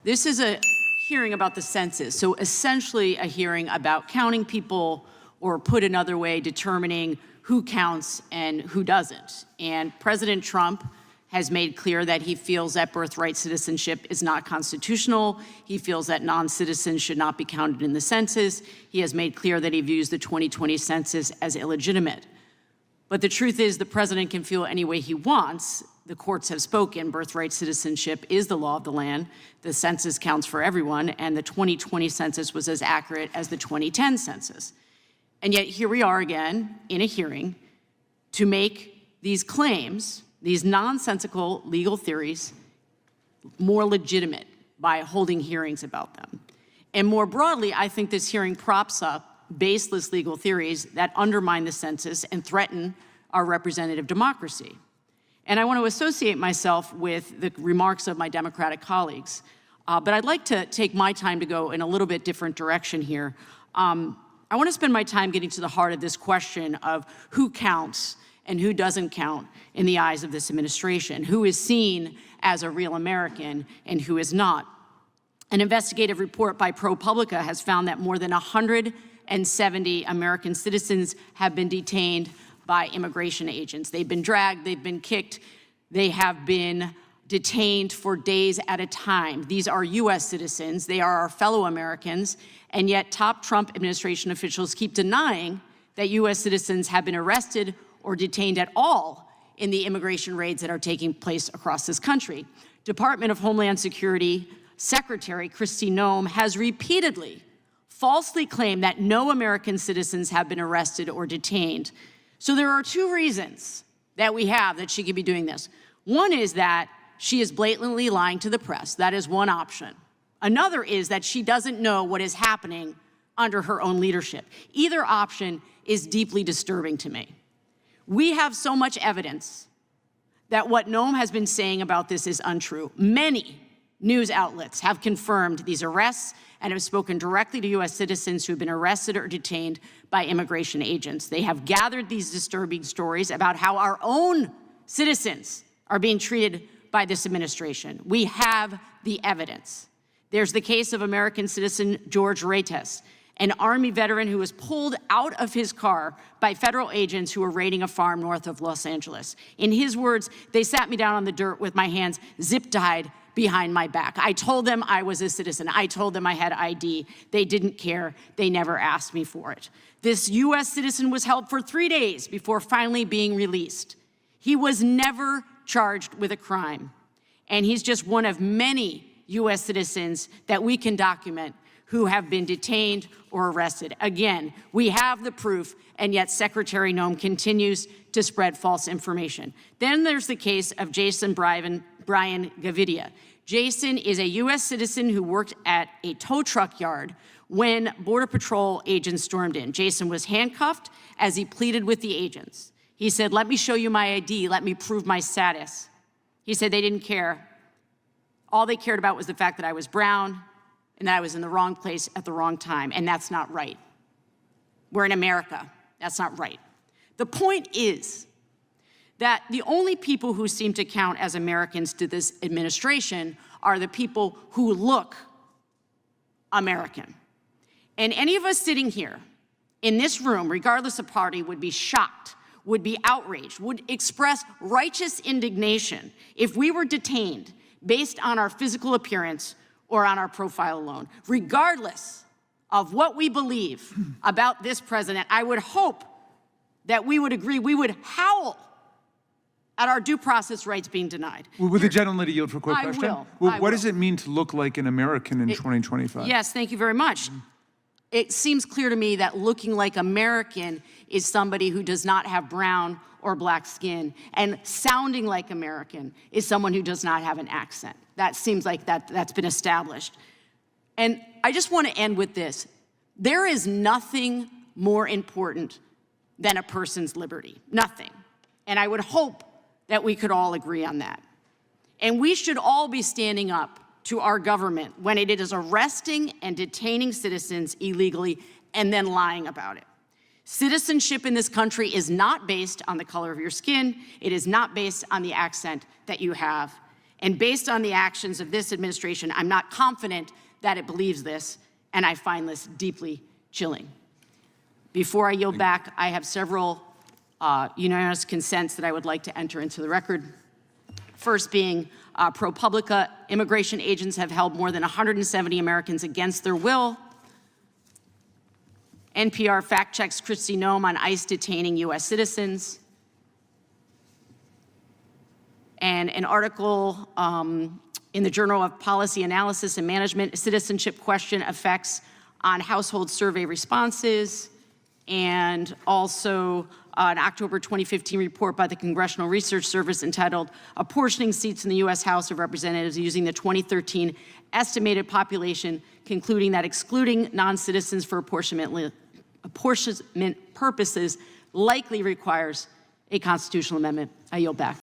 This is a hearing about the census, so essentially a hearing about counting people, or put another way, determining who counts and who doesn't. And President Trump has made clear that he feels that birthright citizenship is not constitutional. He feels that non-citizens should not be counted in the census. He has made clear that he views the 2020 census as illegitimate. But the truth is, the president can feel any way he wants. The courts have spoken. Birthright citizenship is the law of the land. The census counts for everyone, and the 2020 census was as accurate as the 2010 census. And yet here we are again in a hearing to make these claims, these nonsensical legal theories, more legitimate by holding hearings about them. And more broadly, I think this hearing props up baseless legal theories that undermine the census and threaten our representative democracy. And I want to associate myself with the remarks of my Democratic colleagues, but I'd like to take my time to go in a little bit different direction here. I want to spend my time getting to the heart of this question of who counts and who doesn't count in the eyes of this administration, who is seen as a real American and who is not. An investigative report by ProPublica has found that more than 170 American citizens have been detained by immigration agents. They've been dragged, they've been kicked, they have been detained for days at a time. These are US citizens, they are our fellow Americans, and yet top Trump administration officials keep denying that US citizens have been arrested or detained at all in the immigration raids that are taking place across this country. Department of Homeland Security Secretary Kristi Noem has repeatedly falsely claimed that no American citizens have been arrested or detained. So there are two reasons that we have that she could be doing this. One is that she is blatantly lying to the press. That is one option. Another is that she doesn't know what is happening under her own leadership. Either option is deeply disturbing to me. We have so much evidence that what Noem has been saying about this is untrue. Many news outlets have confirmed these arrests and have spoken directly to US citizens who have been arrested or detained by immigration agents. They have gathered these disturbing stories about how our own citizens are being treated by this administration. We have the evidence. There's the case of American citizen George Retes, an Army veteran who was pulled out of his car by federal agents who were raiding a farm north of Los Angeles. In his words, "They sat me down on the dirt with my hands zip-tied behind my back. I told them I was a citizen. I told them I had ID. They didn't care. They never asked me for it." This US citizen was held for 3 days before finally being released. He was never charged with a crime. And he's just one of many US citizens that we can document who have been detained or arrested. Again, we have the proof, and yet Secretary Noem continues to spread false information. Then there's the case of Jason Brian Gavidia. Jason is a US citizen who worked at a tow truck yard when Border Patrol agents stormed in. Jason was handcuffed as he pleaded with the agents. He said, "Let me show you my ID, let me prove my status." He said they didn't care. All they cared about was the fact that I was brown and that I was in the wrong place at the wrong time, and that's not right. We're in America. That's not right. The point is that the only people who seem to count as Americans to this administration are the people who look American. And any of us sitting here in this room, regardless of party, would be shocked, would be outraged, would express righteous indignation if we were detained based on our physical appearance or on our profile alone. Regardless of what we believe about this president, I would hope that we would agree, we would howl at our due process rights being denied. Would the gentleman yield for a quick question? I will. What does it mean to look like an American in 2025? Yes, thank you very much. It seems clear to me that looking like American is somebody who does not have brown or black skin, and sounding like American is someone who does not have an accent. That seems like that's been established. And I just want to end with this. There is nothing more important than a person's liberty, nothing. And I would hope that we could all agree on that. And we should all be standing up to our government when it is arresting and detaining citizens illegally and then lying about it. Citizenship in this country is not based on the color of your skin. It is not based on the accent that you have. And based on the actions of this administration, I'm not confident that it believes this, and I find this deeply chilling. Before I yield back, I have several unanimous consents that I would like to enter into the record. First being ProPublica, immigration agents have held more than 170 Americans against their will. NPR fact checks Kristi Noem on ICE detaining U.S. citizens. And an article in the Journal of Policy Analysis and Management, citizenship question effects on household survey responses, and also an October 2015 report by the Congressional Research Service entitled Apportioning Seats in the U.S. House of Representatives Using the 2013 Estimated Population, concluding that excluding non-citizens for apportionment purposes likely requires a constitutional amendment. I yield back.